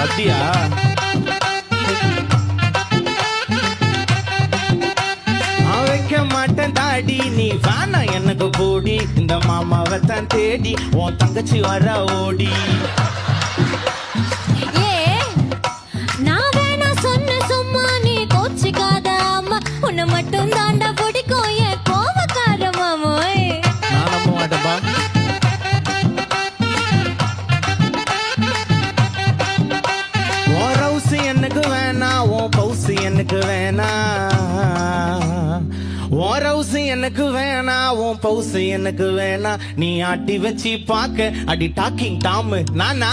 அப்படியா? வைக்க மாட்டேன் தாடி, நீ வேணா எனக்கு போடி, இந்த மாமாவை தான் தேடி உன் தங்கச்சி வர ஓடி. நான் வேணா சொன்ன சும்மா நீ கோச்சிக்காத அம்மா, உன்னை மட்டும் தாண்டா பிடிக்கும் என் கோவக்கார மாமோய். நான் நம்ப மாட்டேன்பா. உன் ரவுசு எனக்கு வேணா, உன் பவுசு எனக்கு வேணா. உன் ரவுசு எனக்கு வேணா, உன் பவுசு எனக்கு வேணா. நீ ஆட்டி வச்சு பாக்க அடி டாக்கிங் டாமு நானா?